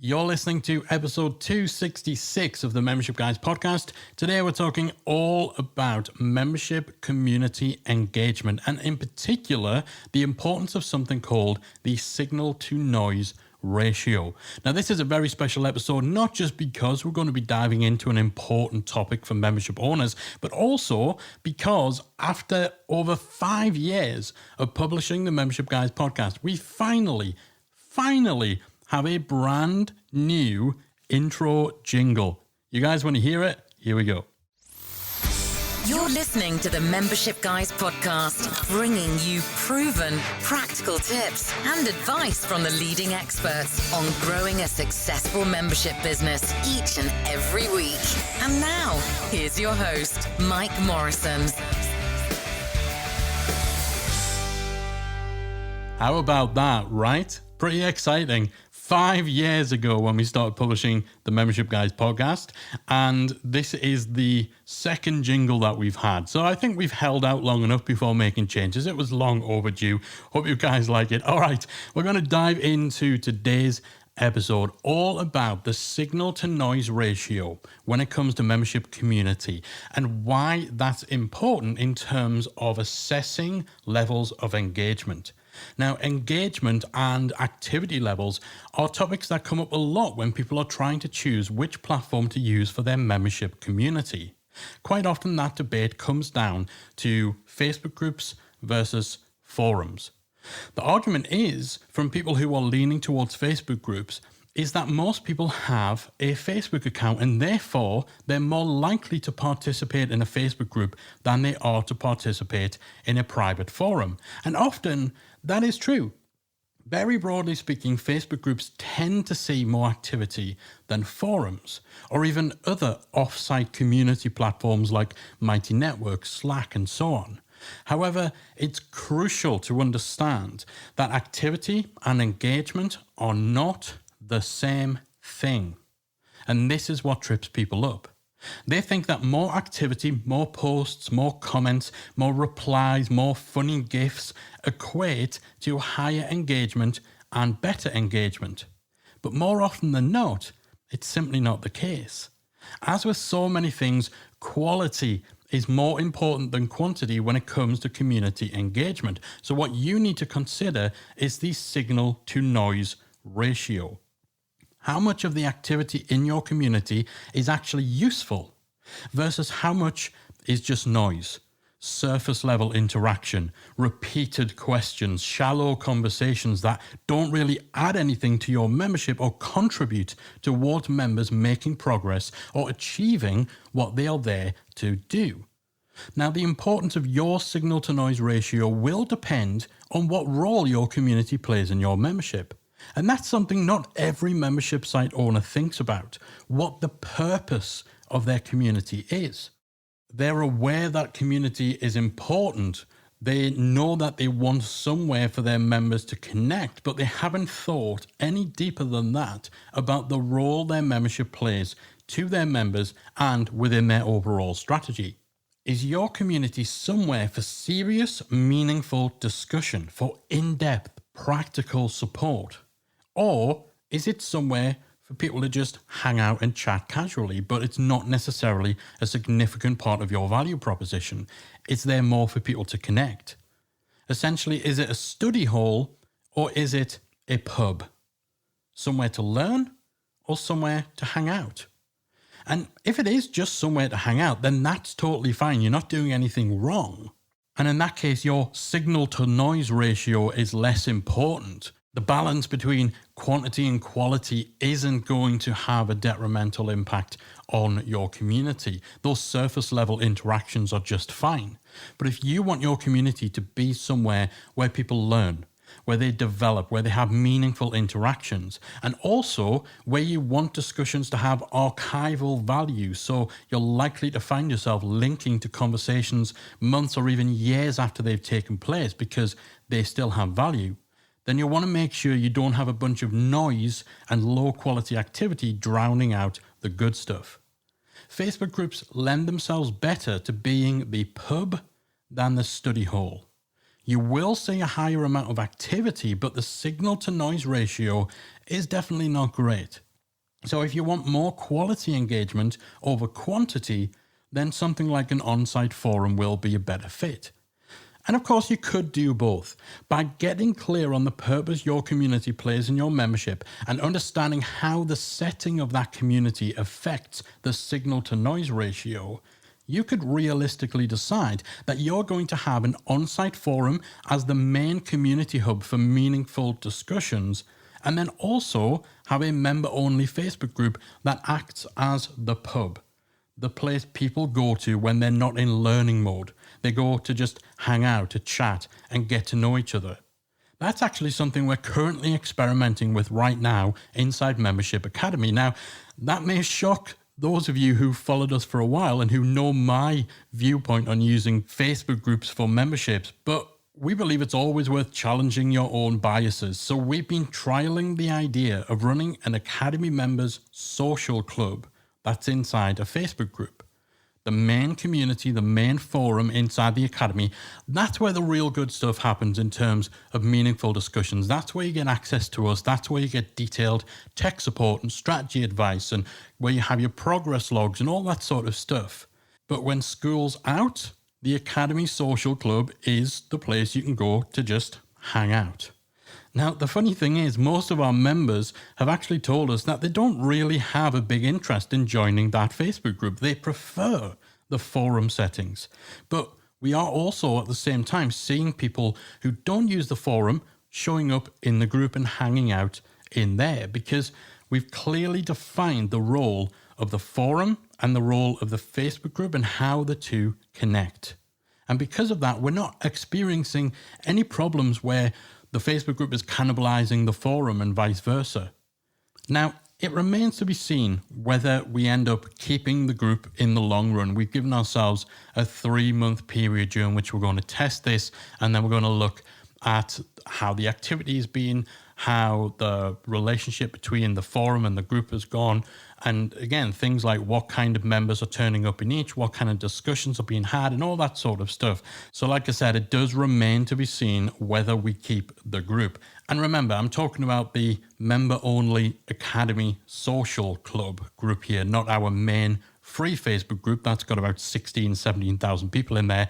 You're listening to episode 266 of the Membership Guys podcast. Today we're talking all about membership community engagement, and in particular, the importance of something called the signal to noise ratio. Now, this is a very special episode, not just because we're going to be diving into an important topic for membership owners, but also because after over 5 years of publishing the Membership Guys podcast, we finally have a brand new intro jingle. You guys want to hear it? Here we go. You're listening to the Membership Guys podcast, bringing you proven, practical tips and advice from the leading experts on growing a successful membership business each and every week. And now, here's your host, Mike Morrison. How about that, right? Pretty exciting. 5 years ago when we started publishing the Membership Guys podcast, and this is the second jingle that we've had. So I think we've held out long enough before making changes. It was long overdue. Hope you guys like it. All right, we're going to dive into today's episode all about the signal to noise ratio when it comes to membership community and why that's important in terms of assessing levels of engagement. Now, engagement and activity levels are topics that come up a lot when people are trying to choose which platform to use for their membership community. Quite often that debate comes down to Facebook groups versus forums. The argument is, from people who are leaning towards Facebook groups, is that most people have a Facebook account and therefore they're more likely to participate in a Facebook group than they are to participate in a private forum. And often that is true. Very broadly speaking, Facebook groups tend to see more activity than forums or even other off-site community platforms like Mighty Network, Slack, and so on. However, it's crucial to understand that activity and engagement are not the same thing. And this is what trips people up. They think that more activity, more posts, more comments, more replies, more funny GIFs equate to higher engagement and better engagement. But more often than not, it's simply not the case. As with so many things, quality is more important than quantity when it comes to community engagement. So what you need to consider is the signal to noise ratio. How much of the activity in your community is actually useful versus how much is just noise, surface level interaction, repeated questions, shallow conversations that don't really add anything to your membership or contribute towards members making progress or achieving what they are there to do. Now, the importance of your signal to noise ratio will depend on what role your community plays in your membership. And that's something not every membership site owner thinks about, what the purpose of their community is. They're aware that community is important. They know that they want somewhere for their members to connect, but they haven't thought any deeper than that about the role their membership plays to their members and within their overall strategy. Is your community somewhere for serious, meaningful discussion, for in-depth, practical support? Or is it somewhere for people to just hang out and chat casually, but it's not necessarily a significant part of your value proposition? It's there more for people to connect. Essentially, is it a study hall or is it a pub? Somewhere to learn or somewhere to hang out? And if it is just somewhere to hang out, then that's totally fine. You're not doing anything wrong. And in that case, your signal to noise ratio is less important. The balance between quantity and quality isn't going to have a detrimental impact on your community. Those surface level interactions are just fine. But if you want your community to be somewhere where people learn, where they develop, where they have meaningful interactions, and also where you want discussions to have archival value, so you're likely to find yourself linking to conversations months or even years after they've taken place because they still have value, then you'll want to make sure you don't have a bunch of noise and low quality activity drowning out the good stuff. Facebook groups lend themselves better to being the pub than the study hall. You will see a higher amount of activity, but the signal to noise ratio is definitely not great. So if you want more quality engagement over quantity, then something like an on-site forum will be a better fit. And of course, you could do both. By getting clear on the purpose your community plays in your membership and understanding how the setting of that community affects the signal to noise ratio, you could realistically decide that you're going to have an on-site forum as the main community hub for meaningful discussions, and then also have a member-only Facebook group that acts as the pub, the place people go to when they're not in learning mode. They go to just hang out, to chat, and get to know each other. That's actually something we're currently experimenting with right now inside Membership Academy. Now, that may shock those of you who followed us for a while and who know my viewpoint on using Facebook groups for memberships, but we believe it's always worth challenging your own biases. So we've been trialing the idea of running an Academy members social club that's inside a Facebook group. The main community, the main forum inside the Academy, that's where the real good stuff happens in terms of meaningful discussions. That's where you get access to us. That's where you get detailed tech support and strategy advice, and where you have your progress logs and all that sort of stuff. But when school's out, the Academy Social Club is the place you can go to just hang out. Now, the funny thing is, most of our members have actually told us that they don't really have a big interest in joining that Facebook group. They prefer the forum settings. But we are also at the same time seeing people who don't use the forum showing up in the group and hanging out in there, because we've clearly defined the role of the forum and the role of the Facebook group and how the two connect. And because of that, we're not experiencing any problems where the Facebook group is cannibalizing the forum and vice versa. Now, it remains to be seen whether we end up keeping the group in the long run. We've given ourselves a 3-month period during which we're going to test this, and then we're going to look at how the activity has been, how the relationship between the forum and the group has gone, and again, things like what kind of members are turning up in each, what kind of discussions are being had, and all that sort of stuff. So like I said, it does remain to be seen whether we keep the group. And remember, I'm talking about the member-only Academy Social Club group here, not our main free Facebook group. That's got about 17,000 people in there.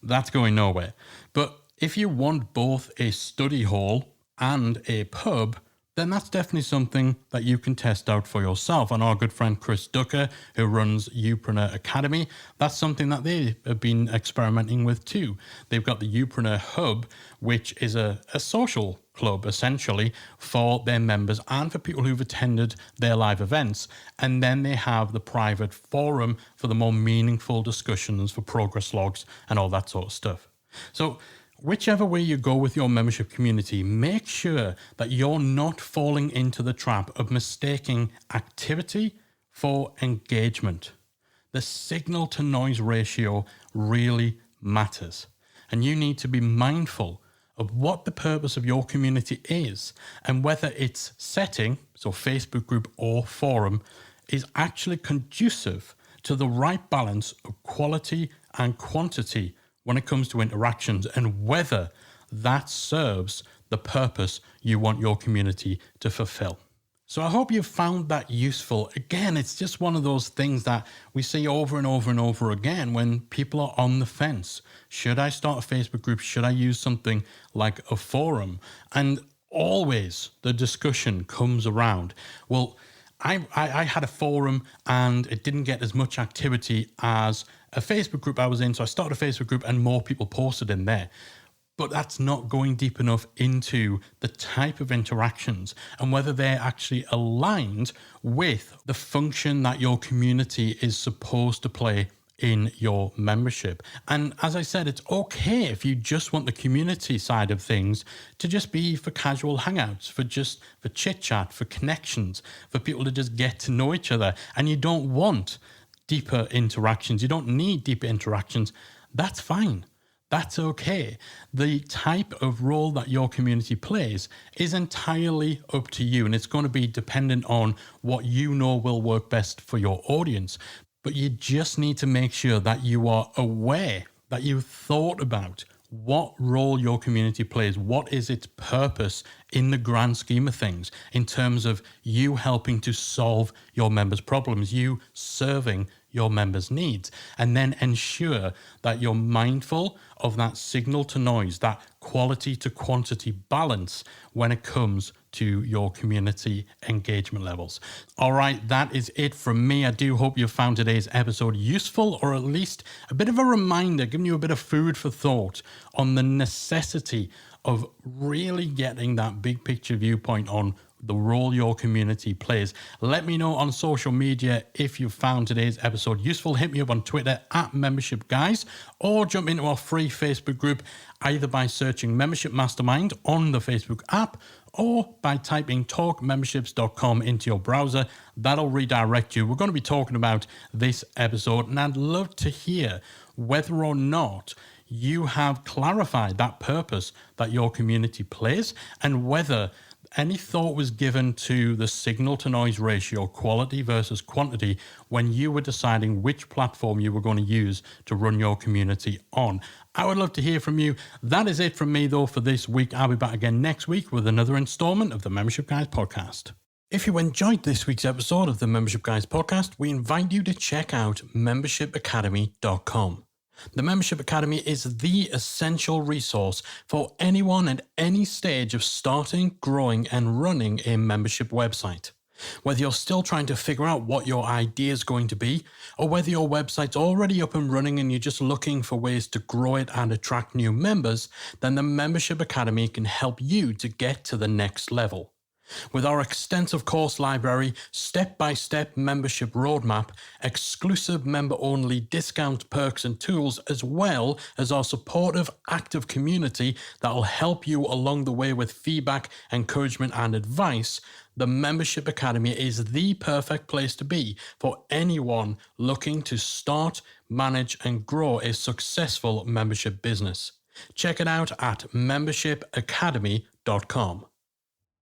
That's going nowhere. But if you want both a study hall and a pub, then that's definitely something that you can test out for yourself. And our good friend Chris Ducker, who runs Youpreneur Academy, that's something that they have been experimenting with too. They've got the Youpreneur Hub, which is a social club essentially for their members and for people who've attended their live events. And then they have the private forum for the more meaningful discussions, for progress logs and all that sort of stuff. So whichever way you go with your membership community, make sure that you're not falling into the trap of mistaking activity for engagement. The signal to noise ratio really matters, and you need to be mindful of what the purpose of your community is and whether its setting, so Facebook group or forum, is actually conducive to the right balance of quality and quantity when it comes to interactions, and whether that serves the purpose you want your community to fulfill. So I hope you found that useful. Again, it's just one of those things that we see over and over and over again when people are on the fence. Should I start a Facebook group? Should I use something like a forum? And always the discussion comes around, well, I had a forum and it didn't get as much activity as a Facebook group I was in. So I started a Facebook group and more people posted in there. But that's not going deep enough into the type of interactions and whether they're actually aligned with the function that your community is supposed to play in your membership. And as I said, it's okay if you just want the community side of things to just be for casual hangouts, for chit chat, for connections, for people to just get to know each other. And you don't want deeper interactions. You don't need deeper interactions. That's fine. That's okay. The type of role that your community plays is entirely up to you, and it's going to be dependent on what you know will work best for your audience. But you just need to make sure that you are aware, that you thought about what role your community plays. What is its purpose in the grand scheme of things in terms of you helping to solve your members' problems, you serving your members' needs, and then ensure that you're mindful of that signal to noise, that quality to quantity balance when it comes to your community engagement levels. All right, that is it from me. I do hope you found today's episode useful, or at least a bit of a reminder, giving you a bit of food for thought on the necessity of really getting that big picture viewpoint on the role your community plays. Let me know on social media if you found today's episode useful. Hit me up on Twitter @MembershipGuys, or jump into our free Facebook group either by searching Membership Mastermind on the Facebook app or by typing talkmemberships.com into your browser. That'll redirect you. We're going to be talking about this episode, and I'd love to hear whether or not you have clarified that purpose that your community plays, and whether any thought was given to the signal to noise ratio, quality versus quantity, when you were deciding which platform you were going to use to run your community on. I would love to hear from you. That is it from me, though, for this week. I'll be back again next week with another installment of the Membership Guys podcast. If you enjoyed this week's episode of the Membership Guys podcast, we invite you to check out membershipacademy.com. The Membership Academy is the essential resource for anyone at any stage of starting, growing, and running a membership website. Whether you're still trying to figure out what your idea is going to be, or whether your website's already up and running and you're just looking for ways to grow it and attract new members, then the Membership Academy can help you to get to the next level. With our extensive course library, step-by-step membership roadmap, exclusive member-only discount perks and tools, as well as our supportive, active community that will help you along the way with feedback, encouragement, and advice, the Membership Academy is the perfect place to be for anyone looking to start, manage, and grow a successful membership business. Check it out at membershipacademy.com.